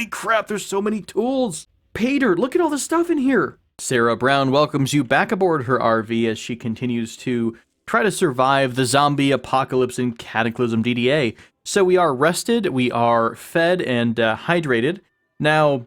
Holy crap, there's so many tools. Pater, look at all the stuff in here. Sarah Brown welcomes you back aboard her RV as she continues to try to survive the zombie apocalypse in Cataclysm DDA. So we are rested, we are fed and hydrated. Now,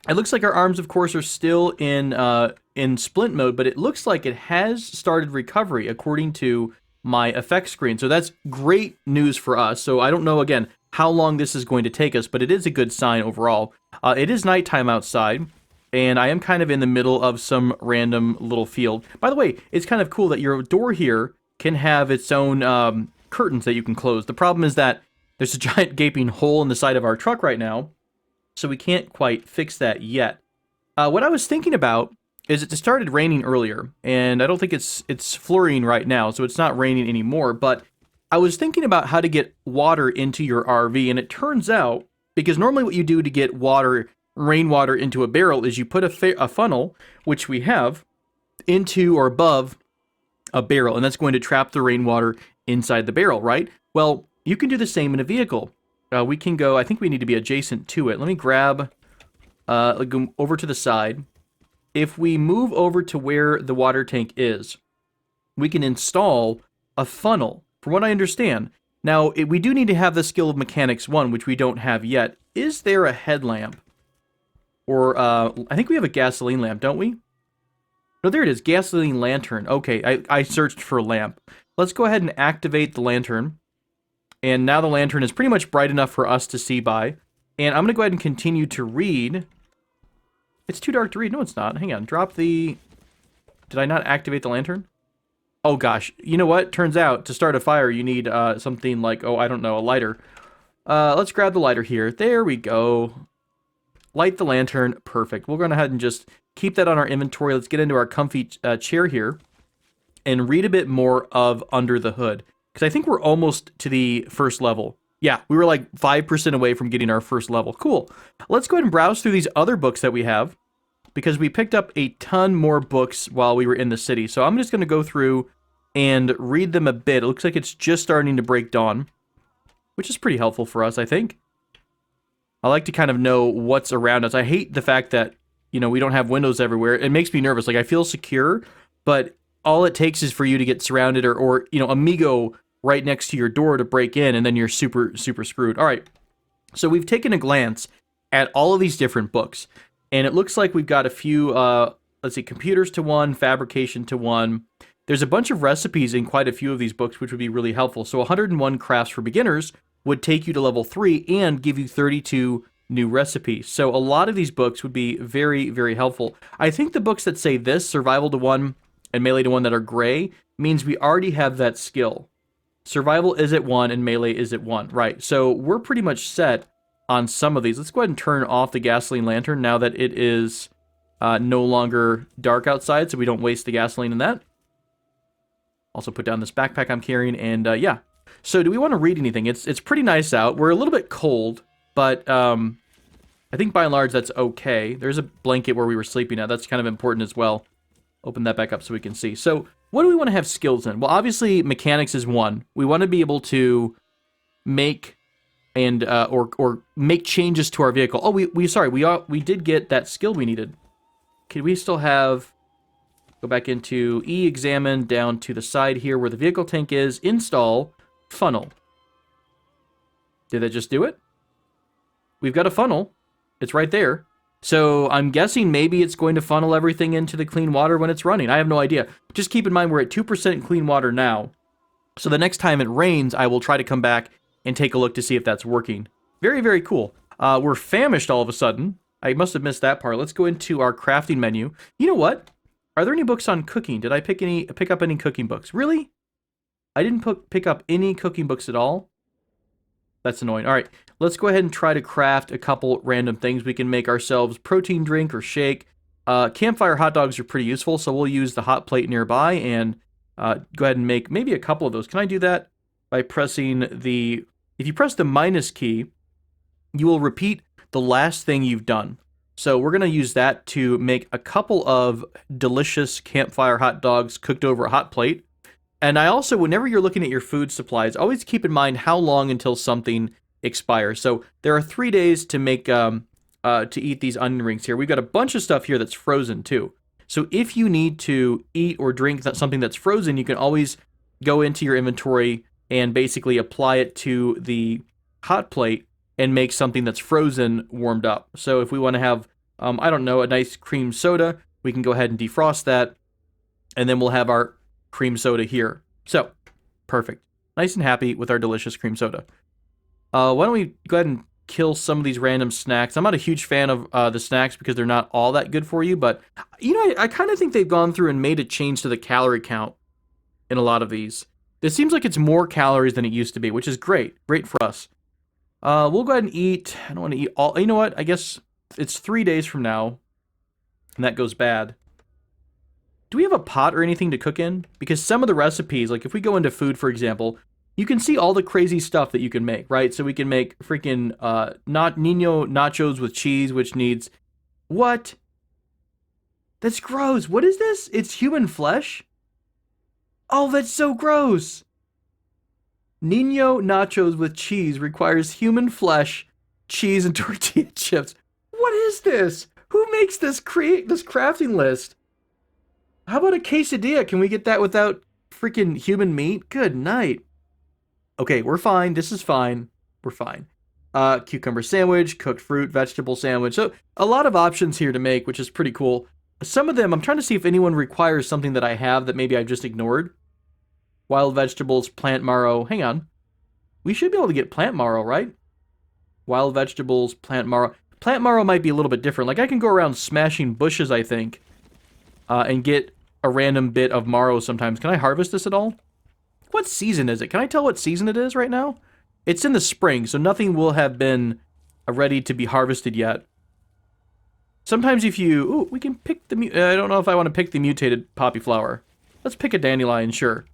it looks like our arms, of course, are still in splint mode, but it looks like it has started recovery according to my effects screen. So that's great news for us. So I don't know, again, how long this is going to take us, but it is a good sign overall. It is nighttime outside, and I am kind of in the middle of some random little field. By the way, it's kind of cool that your door here can have its own curtains that you can close. The problem is that there's a giant gaping hole in the side of our truck right now, so we can't quite fix that yet. What I was thinking about is it started raining earlier, and I don't think it's flurrying right now, so it's not raining anymore, but I was thinking about how to get water into your RV, and it turns out, because normally what you do to get water, rainwater into a barrel is you put a funnel, which we have, into or above a barrel, and that's going to trap the rainwater inside the barrel, right? Well, you can do the same in a vehicle. We can go, I think we need to be adjacent to it. Let me grab, go over to the side. If we move over to where the water tank is, we can install a funnel, from what I understand. Now, we do need to have the skill of Mechanics 1, which we don't have yet. Is there a headlamp? Or, I think we have a gasoline lamp, don't we? No, there it is, gasoline lantern. Okay, I searched for a lamp. Let's go ahead and activate the lantern. And now the lantern is pretty much bright enough for us to see by. And I'm going to go ahead and continue to read. It's too dark to read. No, it's not. Hang on. Drop the... Did I not activate the lantern? Oh, gosh. You know what? Turns out, to start a fire, you need something like, oh, I don't know, a lighter. Let's grab the lighter here. There we go. Light the lantern. Perfect. We'll go ahead and just keep that on our inventory. Let's get into our comfy chair here and read a bit more of Under the Hood. Because I think we're almost to the first level. Yeah, we were like 5% away from getting our first level. Cool. Let's go ahead and browse through these other books that we have, because we picked up a ton more books while we were in the city. So I'm just going to go through and read them a bit. It looks like it's just starting to break dawn, which is pretty helpful for us, I think. I like to kind of know what's around us. I hate the fact that, you know, we don't have windows everywhere. It makes me nervous. Like, I feel secure, but all it takes is for you to get surrounded or you know, Amigo right next to your door to break in, and then you're super screwed. All right, so we've taken a glance at all of these different books, and it looks like we've got a few, let's see, computers to one, fabrication to one. There's a bunch of recipes in quite a few of these books, which would be really helpful. So 101 crafts for beginners would take you to level 3 and give you 32 new recipes. So a lot of these books would be very helpful. I think the books that say this, survival to 1 and melee to 1, that are gray, means we already have that skill. Survival is at 1 and melee is at 1, right? So we're pretty much set on some of these. Let's go ahead and turn off the gasoline lantern now that it is no longer dark outside, so we don't waste the gasoline in that. Also put down this backpack I'm carrying, and yeah. So do we want to read anything? It's pretty nice out. We're a little bit cold, but I think by and large that's okay. There's a blanket where we were sleeping at. That's kind of important as well. Open that back up so we can see. So what do we want to have skills in? Well, obviously mechanics is one. We want to be able to make and or make changes to our vehicle. Oh, we did get that skill we needed. Could we still have... Go back into examine down to the side here where the vehicle tank is. Install funnel. Did that just do it? We've got a funnel. It's right there. So I'm guessing maybe it's going to funnel everything into the clean water when it's running. I have no idea. Just keep in mind we're at 2% clean water now. So the next time it rains, I will try to come back and take a look to see if that's working. Very cool. We're famished all of a sudden. I must have missed that part. Let's go into our crafting menu. You know what? Are there any books on cooking? Did I pick up any cooking books? Really? I didn't pick up any cooking books at all? That's annoying. All right, let's go ahead and try to craft a couple random things. We can make ourselves protein drink or shake. Campfire hot dogs are pretty useful, so we'll use the hot plate nearby and go ahead and make maybe a couple of those. Can I do that by pressing the... If you press the minus key, you will repeat the last thing you've done. So we're going to use that to make a couple of delicious campfire hot dogs cooked over a hot plate. And I also, whenever you're looking at your food supplies, always keep in mind how long until something expires. So there are 3 days to make to eat these onion rings here. We've got a bunch of stuff here that's frozen too. So if you need to eat or drink something that's frozen, you can always go into your inventory and basically apply it to the hot plate and make something that's frozen warmed up. So if we want to have, I don't know, a nice cream soda, we can go ahead and defrost that, and then we'll have our cream soda here. So, perfect. Nice and happy with our delicious cream soda. Why don't we go ahead and kill some of these random snacks. I'm not a huge fan of the snacks because they're not all that good for you, but, you know, I kind of think they've gone through and made a change to the calorie count in a lot of these. It seems like it's more calories than it used to be, which is great. Great for us. We'll go ahead and eat. I don't want to eat all. You know what? I guess it's 3 days from now, and that goes bad. Do we have a pot or anything to cook in? Because some of the recipes, like if we go into food, for example, you can see all the crazy stuff that you can make, right? So we can make freaking Nino nachos with cheese, which needs... What? That's gross. What is this? It's human flesh? Oh, that's so gross. Nino nachos with cheese requires human flesh, cheese, and tortilla chips. What is this? Who makes this crafting list? How about a quesadilla? Can we get that without freaking human meat? Good night. Okay, we're fine. This is fine. We're fine. Cucumber sandwich, cooked fruit, vegetable sandwich. So a lot of options here to make, which is pretty cool. Some of them, I'm trying to see if anyone requires something that I have that maybe I've just ignored. Wild vegetables, plant marrow. Hang on. We should be able to get plant marrow, right? Wild vegetables, plant marrow. Plant marrow might be a little bit different. Like I can go around smashing bushes, I think, and get a random bit of marrow sometimes. Can I harvest this at all? What season is it? Can I tell what season it is right now? It's in the spring, so nothing will have been ready to be harvested yet. Sometimes if you... Ooh, we can pick the... I don't know if I want to pick the mutated poppy flower. Let's pick a dandelion, sure.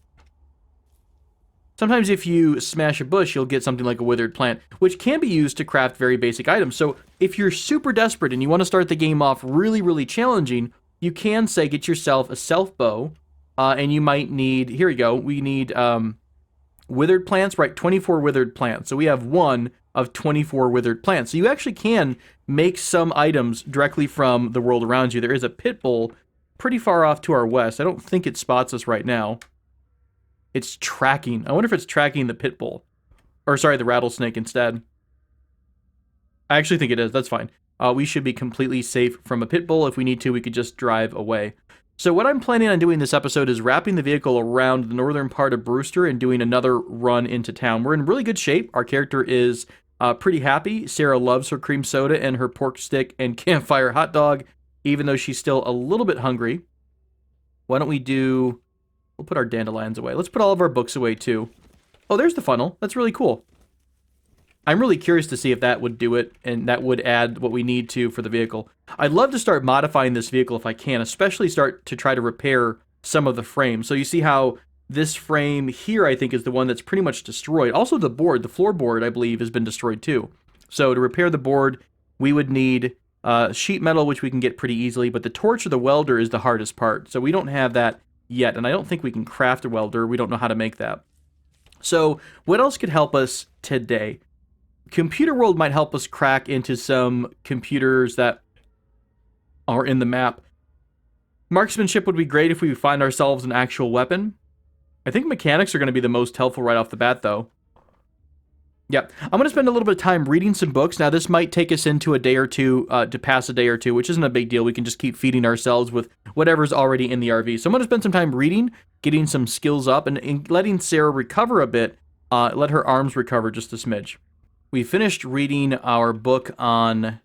Sometimes if you smash a bush, you'll get something like a withered plant, which can be used to craft very basic items. So if you're super desperate and you want to start the game off really, really challenging, you can say get yourself a self bow, and you might need... Here we go. We need withered plants, right? 24 withered plants. So we have one of 24 withered plants. So you actually can make some items directly from the world around you. There is a pit bull pretty far off to our west. I don't think it spots us right now. It's tracking. I wonder if it's tracking the pit bull. Or, sorry, the rattlesnake instead. I actually think it is. That's fine. We should be completely safe from a pit bull. If we need to, we could just drive away. So what I'm planning on doing this episode is wrapping the vehicle around the northern part of Brewster and doing another run into town. We're in really good shape. Our character is pretty happy. Sarah loves her cream soda and her pork stick and campfire hot dog, even though she's still a little bit hungry. Why don't we do... We'll put our dandelions away. Let's put all of our books away, too. Oh, there's the funnel. That's really cool. I'm really curious to see if that would do it, and that would add what we need to for the vehicle. I'd love to start modifying this vehicle if I can, especially start to try to repair some of the frames. So you see how this frame here, I think, is the one that's pretty much destroyed. Also, the board, the floorboard, I believe, has been destroyed, too. So to repair the board, we would need sheet metal, which we can get pretty easily, but the torch or the welder is the hardest part. So we don't have that yet, and I don't think we can craft a welder. We don't know how to make that. So what else could help us today? Computer World might help us crack into some computers that are in the map. Marksmanship would be great if we find ourselves an actual weapon. I think mechanics are going to be the most helpful right off the bat, though. Yeah, I'm going to spend a little bit of time reading some books. Now, this might take us into a day or two, to pass a day or two, which isn't a big deal. We can just keep feeding ourselves with whatever's already in the RV. So I'm going to spend some time reading, getting some skills up, and letting Sarah recover a bit, let her arms recover just a smidge. We finished reading our book on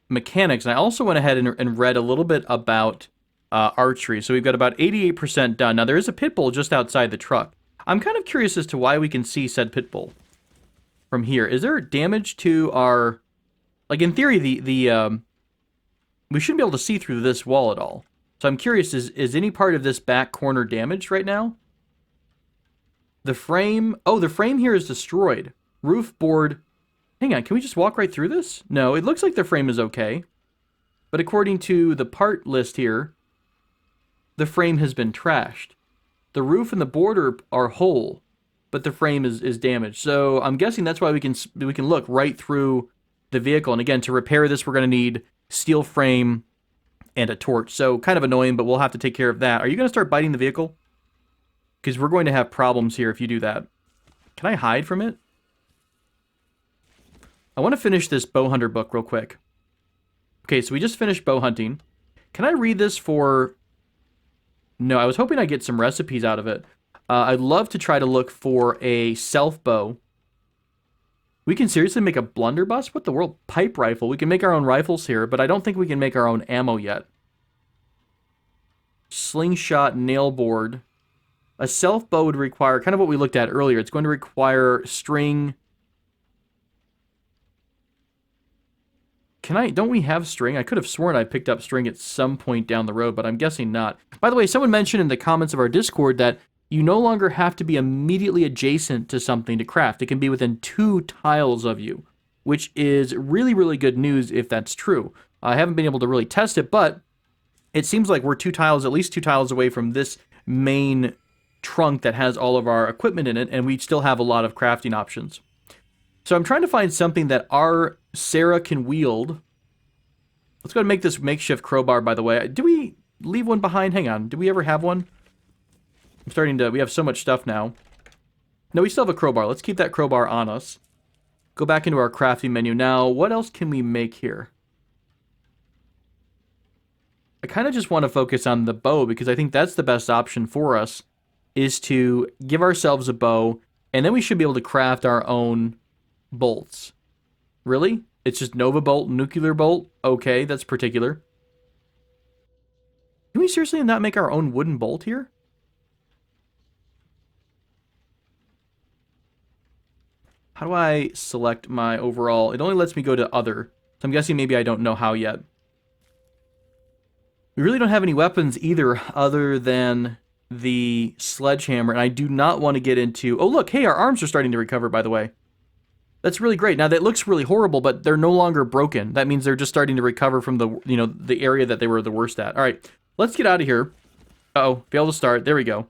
mechanics, and I also went ahead and read a little bit about archery. So we've got about 88% done. Now, there is a pit bull just outside the truck. I'm kind of curious as to why we can see said pit bull from here. Is there damage to our... Like, in theory, we shouldn't be able to see through this wall at all. So I'm curious, is any part of this back corner damaged right now? The frame... Oh, the frame here is destroyed. Roof, board... Hang on, can we just walk right through this? No, it looks like the frame is okay. But according to the part list here, the frame has been trashed. The roof and the board are whole, but the frame is damaged. So I'm guessing that's why we can look right through the vehicle. And again, to repair this, we're going to need steel frame and a torch. So kind of annoying, but we'll have to take care of that. Are you going to start biting the vehicle? Because we're going to have problems here if you do that. Can I hide from it? I want to finish this bow hunter book real quick. Okay, so we just finished bow hunting. Can I read this for... No, I was hoping I'd get some recipes out of it. I'd love to try to look for a self bow. We can seriously make a blunderbuss? What the world? Pipe rifle. We can make our own rifles here, but I don't think we can make our own ammo yet. Slingshot nail board. A self bow would require kind of what we looked at earlier. It's going to require string. Don't we have string? I could have sworn I picked up string at some point down the road, but I'm guessing not. By the way, someone mentioned in the comments of our Discord that you no longer have to be immediately adjacent to something to craft. It can be within 2 tiles of you, which is really, really good news if that's true. I haven't been able to really test it, but it seems like we're at least 2 tiles away from this main trunk that has all of our equipment in it, and we still have a lot of crafting options. So I'm trying to find something that our Sarah can wield. Let's go ahead and make this makeshift crowbar, by the way. Did we leave one behind? Hang on. Did we ever have one? We have so much stuff now. No, we still have a crowbar. Let's keep that crowbar on us. Go back into our crafting menu. Now, what else can we make here? I kind of just want to focus on the bow because I think that's the best option for us, is to give ourselves a bow, and then we should be able to craft our own bolts. Really? It's just Nova Bolt, Nuclear Bolt? Okay, that's particular. Can we seriously not make our own wooden bolt here? How do I select my overall? It only lets me go to other. So I'm guessing maybe I don't know how yet. We really don't have any weapons either other than the sledgehammer. And I do not want to get into... Oh, look. Hey, our arms are starting to recover, by the way. That's really great. Now, that looks really horrible, but they're no longer broken. That means they're just starting to recover from the area that they were the worst at. All right. Let's get out of here. Uh-oh. Fail to start. There we go.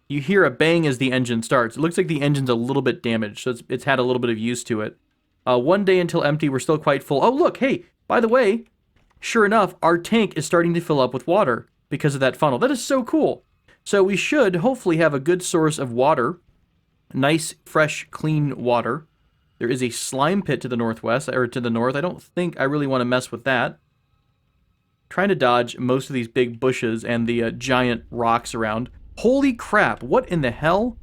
You hear a bang as the engine starts. It looks like the engine's a little bit damaged, so it's had a little bit of use to it. 1 day until empty. We're still quite full. Oh, look. Hey, by the way, sure enough, our tank is starting to fill up with water because of that funnel. That is so cool. So we should hopefully have a good source of water. Nice, fresh, clean water. There is a slime pit to the northwest, or to the north. I don't think I really want to mess with that. Trying to dodge most of these big bushes and the giant rocks around. Holy crap, what in the hell?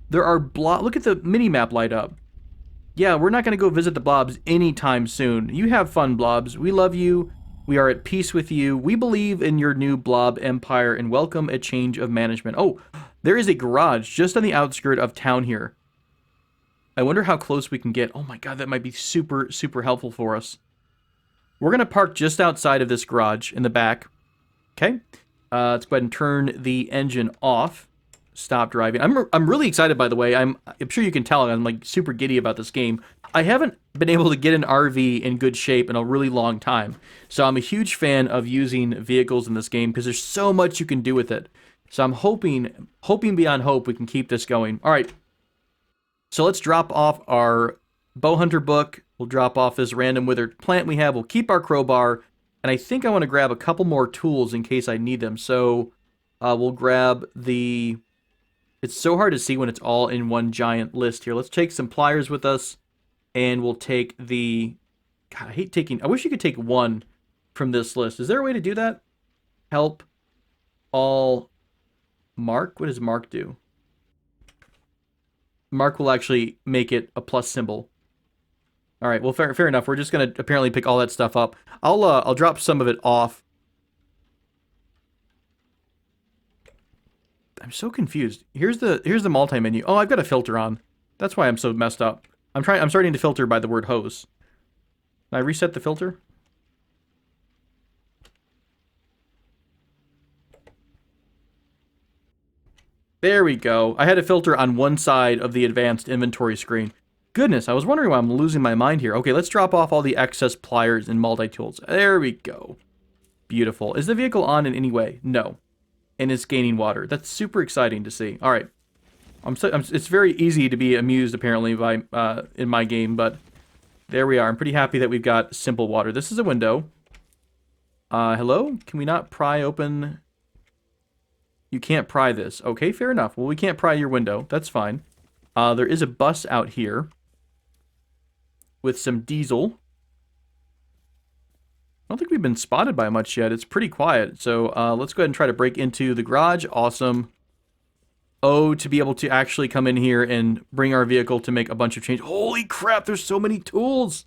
There are look at the mini-map light up. Yeah, we're not going to go visit the blobs anytime soon. You have fun, blobs. We love you. We are at peace with you. We believe in your new blob empire and welcome a change of management. Oh, there is a garage just on the outskirt of town here. I wonder how close we can get. Oh my god, that might be super, super helpful for us. We're going to park just outside of this garage in the back. Okay. Let's go ahead and turn the engine off. Stop driving. I'm really excited, by the way. I'm sure you can tell I'm like super giddy about this game. I haven't been able to get an RV in good shape in a really long time. So I'm a huge fan of using vehicles in this game because there's so much you can do with it. So I'm hoping beyond hope we can keep this going. All right. So let's drop off our bow hunter book. We'll drop off this random withered plant we have. We'll keep our crowbar. And I think I want to grab a couple more tools in case I need them. So we'll grab the... It's so hard to see when it's all in one giant list here. Let's take some pliers with us. And we'll take the... God, I hate taking... I wish you could take one from this list. Is there a way to do that? Help. All. Mark? What does Mark do? Mark will actually make it a plus symbol. All right, well, fair enough. We're just going to apparently pick all that stuff up. I'll drop some of it off. I'm so confused. Here's the multi-menu. Oh, I've got a filter on. That's why I'm so messed up. I'm starting to filter by the word hose. Can I reset the filter? There we go. I had a filter on one side of the advanced inventory screen. Goodness, I was wondering why I'm losing my mind here. Okay, let's drop off all the excess pliers and multi-tools. There we go. Beautiful. Is the vehicle on in any way? No. And it's gaining water. That's super exciting to see. All right. It's very easy to be amused, apparently, by in my game, but There we are. I'm pretty happy that we've got simple water. This is a window. Hello? Can we not pry open? You can't pry this. Okay, fair enough. Well, we can't pry your window. That's fine. There is a bus out here with some diesel. I don't think we've been spotted by much yet. It's pretty quiet. So let's go ahead and try to break into the garage. Awesome. Oh, to be able to actually come in here and bring our vehicle to make a bunch of change. Holy crap, there's so many tools.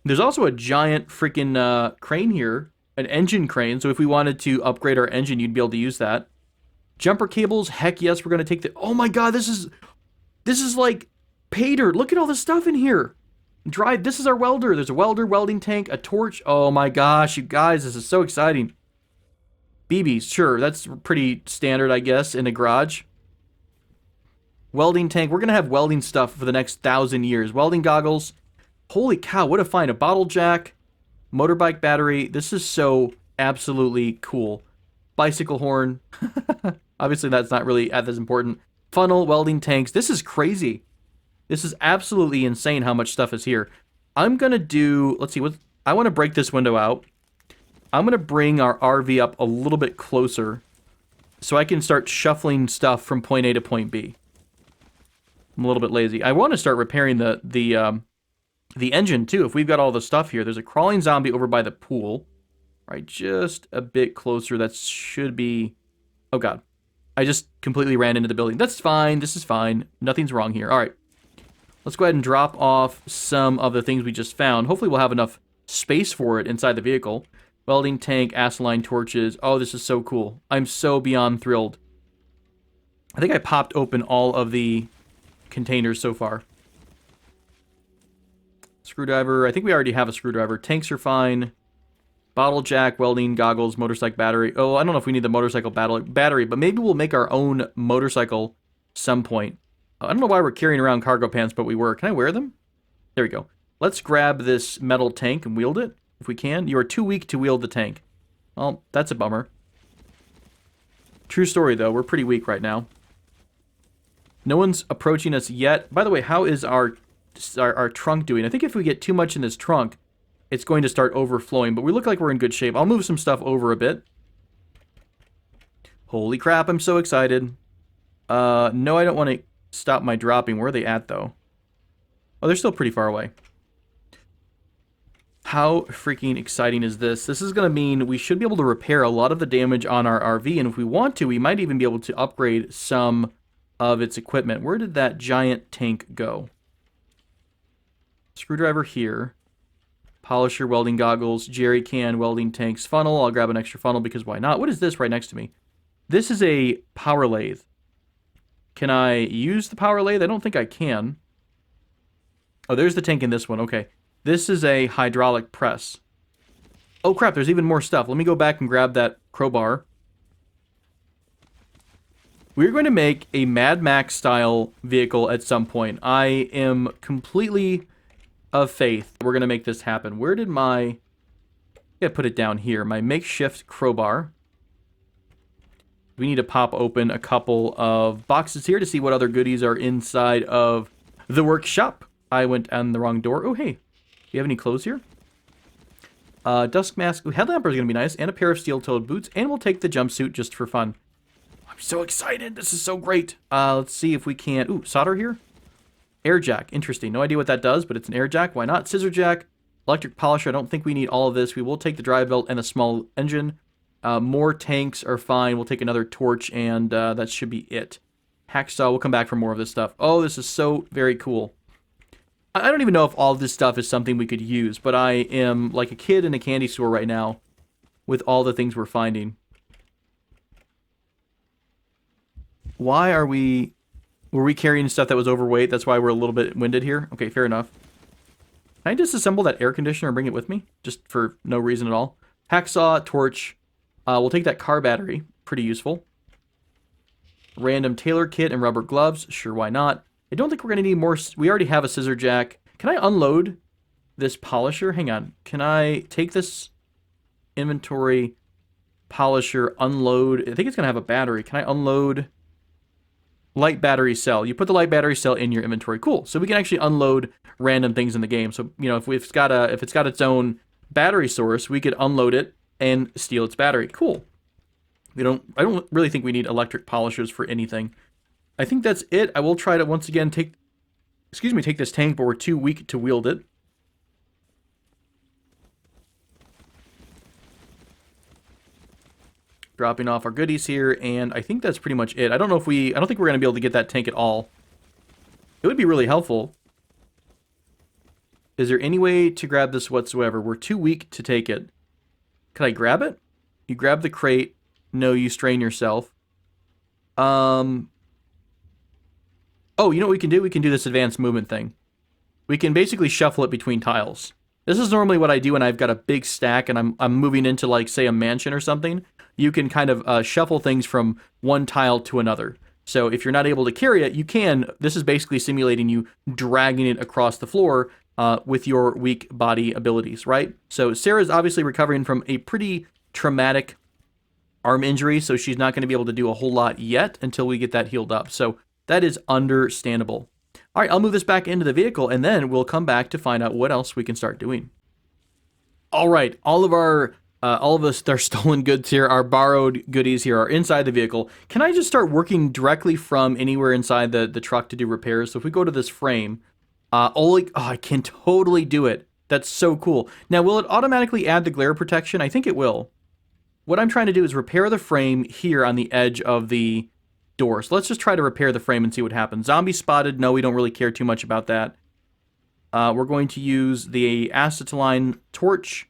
There's also a giant freaking crane here. An engine crane. So if we wanted to upgrade our engine, you'd be able to use that. Jumper cables. Heck yes, we're going to take the... Oh my god, this is like pay dirt. Look at all the stuff in here. This is our welder. There's a welder, welding tank, a torch. Oh my gosh, you guys, this is so exciting. BBs, sure, that's pretty standard, I guess, in a garage. Welding tank. We're going to have welding stuff for the next 1,000 years. Welding goggles. Holy cow, what a find. A bottle jack. Motorbike battery. This is so absolutely cool. Bicycle horn. Obviously, that's not really as important. Funnel, welding tanks. This is crazy. This is absolutely insane how much stuff is here. I'm going to do... Let's see. I want to break this window out. I'm going to bring our RV up a little bit closer so I can start shuffling stuff from point A to point B. I'm a little bit lazy. I want to start repairing the engine, too. If we've got all the stuff here. There's a crawling zombie over by the pool. Right, just a bit closer. That should be... Oh, God. I just completely ran into the building. That's fine. This is fine. Nothing's wrong here. All right. Let's go ahead and drop off some of the things we just found. Hopefully we'll have enough space for it inside the vehicle. Welding tank, acetylene torches. Oh, this is so cool. I'm so beyond thrilled. I think I popped open all of the containers so far. Screwdriver. I think we already have a screwdriver. Tanks are fine. Bottle jack, welding, goggles, motorcycle battery. Oh, I don't know if we need the motorcycle battery, but maybe we'll make our own motorcycle some point. I don't know why we're carrying around cargo pants, but we were. Can I wear them? There we go. Let's grab this metal tank and wield it, if we can. You are too weak to wield the tank. Well, that's a bummer. True story, though. We're pretty weak right now. No one's approaching us yet. By the way, how is our trunk doing? I think if we get too much in this trunk, it's going to start overflowing, but we look like we're in good shape. I'll move some stuff over a bit. Holy crap, I'm so excited. No, I don't want to stop my dropping. Where are they at, though? Oh, they're still pretty far away. How freaking exciting is this? This is going to mean we should be able to repair a lot of the damage on our RV, and if we want to, we might even be able to upgrade some of its equipment. Where did that giant tank go? Screwdriver here. Polisher, welding goggles, jerry can, welding tanks, funnel. I'll grab an extra funnel because why not? What is this right next to me? This is a power lathe. Can I use the power lathe? I don't think I can. Oh, there's the tank in this one. Okay. This is a hydraulic press. Oh, crap. There's even more stuff. Let me go back and grab that crowbar. We're going to make a Mad Max-style vehicle at some point. I am completely... of faith. We're going to make this happen. Where did my... Yeah, put it down here. My makeshift crowbar. We need to pop open a couple of boxes here to see what other goodies are inside of the workshop. I went on the wrong door. Oh, hey. Do you have any clothes here? Dusk mask. Ooh, headlamp is going to be nice. And a pair of steel-toed boots. And we'll take the jumpsuit just for fun. I'm so excited. This is so great. Let's see if we can... Ooh, solder here. Air jack. Interesting. No idea what that does, but it's an air jack. Why not? Scissor jack. Electric polisher. I don't think we need all of this. We will take the drive belt and a small engine. More tanks are fine. We'll take another torch, and that should be it. Hacksaw. We'll come back for more of this stuff. Oh, this is so very cool. I don't even know if all of this stuff is something we could use, but I am like a kid in a candy store right now with all the things we're finding. Why are we... Were we carrying stuff that was overweight? That's why we're a little bit winded here? Okay, fair enough. Can I disassemble that air conditioner and bring it with me? Just for no reason at all. Hacksaw, torch. We'll take that car battery. Pretty useful. Random tailor kit and rubber gloves. Sure, why not? I don't think we're going to need more. We already have a scissor jack. Can I unload this polisher? Hang on. Can I take this inventory polisher, unload? I think it's going to have a battery. Can I unload Light battery cell. You put the light battery cell in your inventory. Cool. So we can actually unload random things in the game. So, you know, if it's got its own battery source, we could unload it and steal its battery. Cool. I don't really think we need electric polishers for anything. I think that's it. I will try to once again take this tank, but we're too weak to wield it. Dropping off our goodies here, and I think that's pretty much it. I don't think we're going to be able to get that tank at all. It would be really helpful. Is there any way to grab this whatsoever? We're too weak to take it. Can I grab it? You grab the crate. No, you strain yourself. Oh, you know what we can do? We can do this advanced movement thing. We can basically shuffle it between tiles. This is normally what I do when I've got a big stack and I'm moving into, like, say, a mansion or something. You can kind of shuffle things from one tile to another. So if you're not able to carry it, you can. This is basically simulating you dragging it across the floor with your weak body abilities, right? So Sarah's obviously recovering from a pretty traumatic arm injury, so she's not going to be able to do a whole lot yet until we get that healed up. So that is understandable. All right, I'll move this back into the vehicle, and then we'll come back to find out what else we can start doing. All right, all of our stolen goods here, our borrowed goodies here are inside the vehicle. Can I just start working directly from anywhere inside the truck to do repairs? So if we go to this frame, I can totally do it. That's so cool. Now, will it automatically add the glare protection? I think it will. What I'm trying to do is repair the frame here on the edge of the door. So let's just try to repair the frame and see what happens. Zombie spotted. No, we don't really care too much about that. We're going to use the acetylene torch.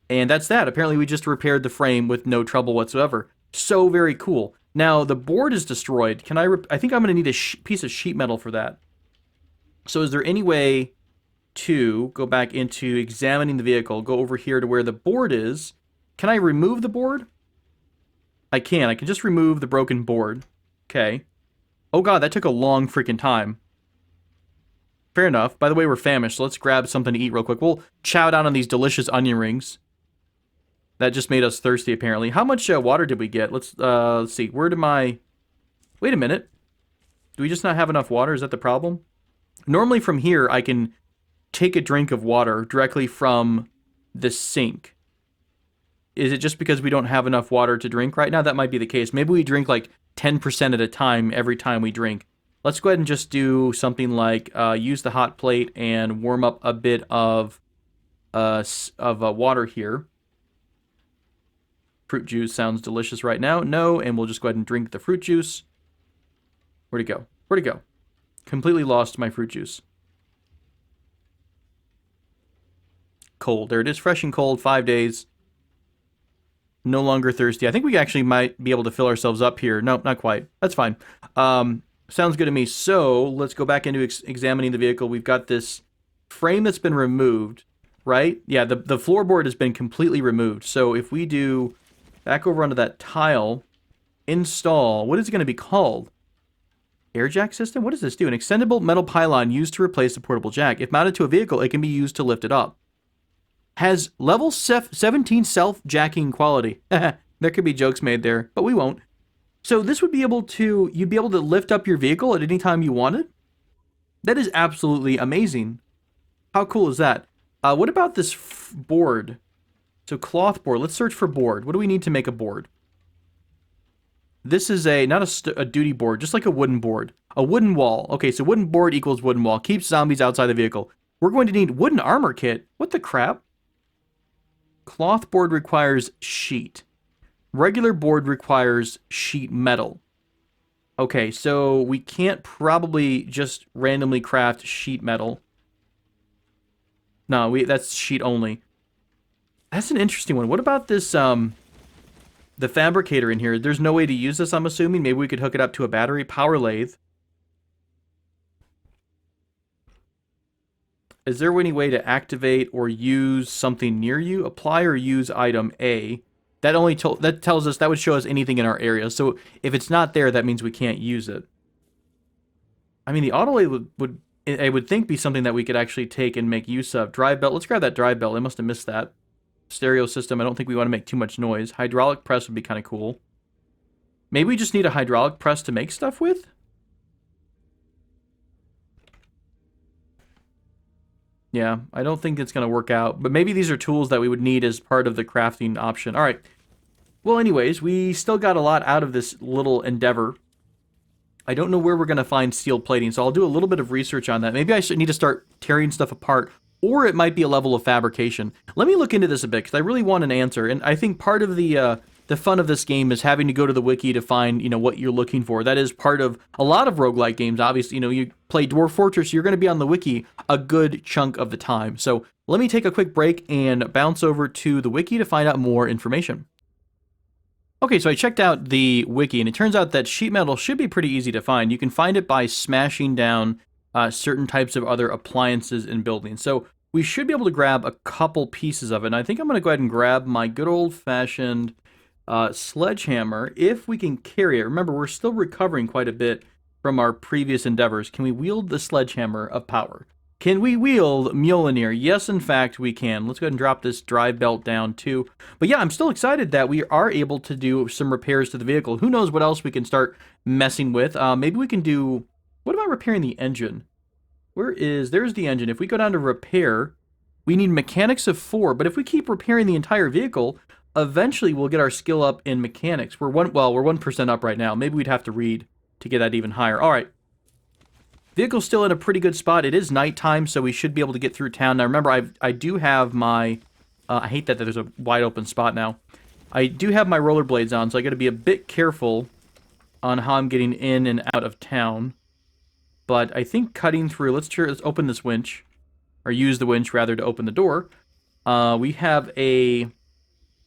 And that's that. Apparently, we just repaired the frame with no trouble whatsoever. So very cool. Now, the board is destroyed. Can I think I'm going to need a piece of sheet metal for that. So is there any way to go back into examining the vehicle, go over here to where the board is? Can I remove the board? I can. I can just remove the broken board. Okay. Oh god, that took a long freaking time. Fair enough. By the way, we're famished, so let's grab something to eat real quick. We'll chow down on these delicious onion rings. That just made us thirsty, apparently. How much water did we get? Let's see. Where did my... Wait a minute. Do we just not have enough water? Is that the problem? Normally from here, I can take a drink of water directly from the sink. Is it just because we don't have enough water to drink right now? That might be the case. Maybe we drink like 10% at a time every time we drink. Let's go ahead and just do something like use the hot plate and warm up a bit of water here. Fruit juice sounds delicious right now. No, and we'll just go ahead and drink the fruit juice. Where'd it go? Where'd it go? Completely lost my fruit juice. Cold. There it is. Fresh and cold. 5 days. No longer thirsty. I think we actually might be able to fill ourselves up here. No, not quite. That's fine. Sounds good to me. So let's go back into examining the vehicle. We've got this frame that's been removed, right? Yeah, the floorboard has been completely removed. So if we do back over onto that tile, install, what is it going to be called? Air jack system? What does this do? An extendable metal pylon used to replace a portable jack. If mounted to a vehicle, it can be used to lift it up. Has level 17 self-jacking quality. There could be jokes made there, but we won't. So this would be able to, you'd be able to lift up your vehicle at any time you wanted? That is absolutely amazing. How cool is that? What about this board? So cloth board. Let's search for board. What do we need to make a board? This is not a duty board, just like a wooden board. A wooden wall. Okay, so wooden board equals wooden wall. Keeps zombies outside the vehicle. We're going to need wooden armor kit. What the crap? Cloth board requires sheet. Regular board requires sheet metal. Okay, so we can't probably just randomly craft sheet metal. No, that's sheet only. That's an interesting one. What about this, the fabricator in here? There's no way to use this, I'm assuming. Maybe we could hook it up to a battery. Power lathe. Is there any way to activate or use something near you? Apply or use item A. That tells us, that would show us anything in our area. So if it's not there, that means we can't use it. I mean, the auto lathe I would think be something that we could actually take and make use of. Drive belt. Let's grab that drive belt. I must have missed that. Stereo system. I don't think we want to make too much noise. Hydraulic press would be kind of cool. Maybe we just need a hydraulic press to make stuff with? Yeah, I don't think it's going to work out, but maybe these are tools that we would need as part of the crafting option. All right. Well, anyways, we still got a lot out of this little endeavor. I don't know where we're going to find steel plating, so I'll do a little bit of research on that. Maybe I should need to start tearing stuff apart, or it might be a level of fabrication. Let me look into this a bit, because I really want an answer, and I think part of the fun of this game is having to go to the wiki to find, what you're looking for. That is part of a lot of roguelike games. Obviously, you play Dwarf Fortress, you're going to be on the wiki a good chunk of the time. So let me take a quick break and bounce over to the wiki to find out more information. Okay, so I checked out the wiki, and it turns out that sheet metal should be pretty easy to find. You can find it by smashing down certain types of other appliances in buildings. So we should be able to grab a couple pieces of it, and I think I'm going to go ahead and grab my good old-fashioned sledgehammer, if we can carry it. Remember, we're still recovering quite a bit from our previous endeavors. Can we wield the sledgehammer of power? Can we wield Mjolnir? Yes, in fact, we can. Let's go ahead and drop this drive belt down, too. But yeah, I'm still excited that we are able to do some repairs to the vehicle. Who knows what else we can start messing with. Maybe we can do... What about repairing the engine? There's the engine. If we go down to repair, we need mechanics of 4. But if we keep repairing the entire vehicle, eventually we'll get our skill up in mechanics. We're 1% up right now. Maybe we'd have to read to get that even higher. All right. Vehicle's still in a pretty good spot. It is nighttime, so we should be able to get through town. Now, remember, I do have my... I hate that there's a wide open spot now. I do have my rollerblades on, so I got to be a bit careful on how I'm getting in and out of town. But I think cutting through... Let's open this winch. Or use the winch, rather, to open the door. We have 2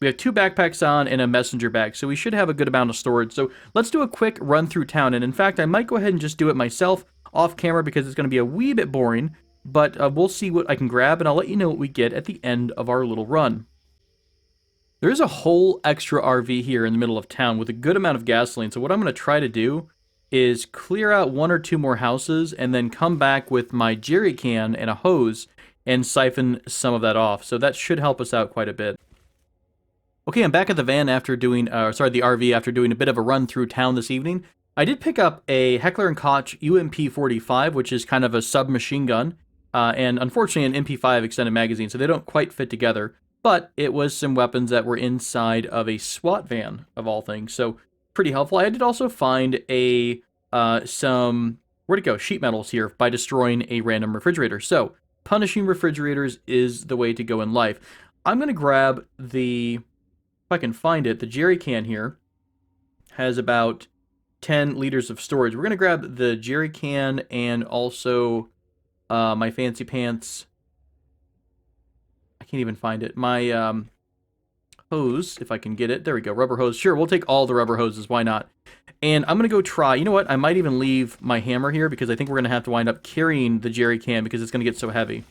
backpacks on and a messenger bag, so we should have a good amount of storage. So let's do a quick run through town, and in fact, I might go ahead and just do it myself off camera because it's going to be a wee bit boring, but we'll see what I can grab, and I'll let you know what we get at the end of our little run. There is a whole extra RV here in the middle of town with a good amount of gasoline, so what I'm going to try to do is clear out 1 or 2 more houses and then come back with my jerry can and a hose and siphon some of that off, so that should help us out quite a bit. Okay, I'm back at the van after doing, the RV after doing a bit of a run through town this evening. I did pick up a Heckler & Koch UMP-45, which is kind of a submachine gun, and unfortunately an MP5 extended magazine, so they don't quite fit together, but it was some weapons that were inside of a SWAT van, of all things, so pretty helpful. I did also find some, where'd it go, sheet metals here by destroying a random refrigerator, so punishing refrigerators is the way to go in life. I'm going to grab if I can find it, the jerry can here has about 10 liters of storage. We're going to grab the jerry can and also my fancy pants. I can't even find it. My hose, if I can get it. There we go, rubber hose. Sure, we'll take all the rubber hoses. Why not? And I'm going to go try. You know what? I might even leave my hammer here because I think we're going to have to wind up carrying the jerry can because it's going to get so heavy.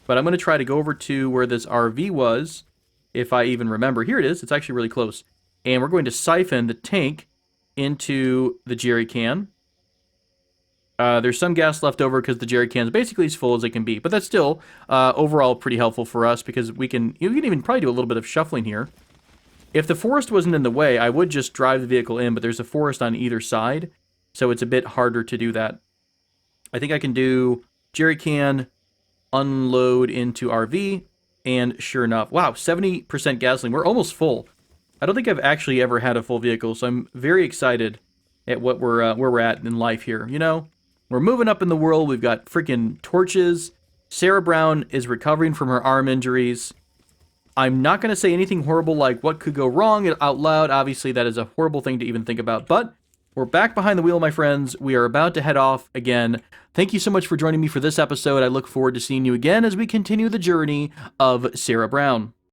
But I'm going to try to go over to where this RV was, if I even remember. Here it is. It's actually really close. And we're going to siphon the tank into the jerry can. There's some gas left over because the jerry can is basically as full as it can be. But that's still overall pretty helpful for us because you can even probably do a little bit of shuffling here. If the forest wasn't in the way, I would just drive the vehicle in, but there's a forest on either side, so it's a bit harder to do that. I think I can do jerry can, unload into RV, and sure enough, wow, 70% gasoline. We're almost full. I don't think I've actually ever had a full vehicle, so I'm very excited at what where we're at in life here. We're moving up in the world. We've got freaking torches. Sarah Brown is recovering from her arm injuries. I'm not going to say anything horrible like what could go wrong out loud. Obviously, that is a horrible thing to even think about, but we're back behind the wheel, my friends. We are about to head off again. Thank you so much for joining me for this episode. I look forward to seeing you again as we continue the journey of Sarah Brown.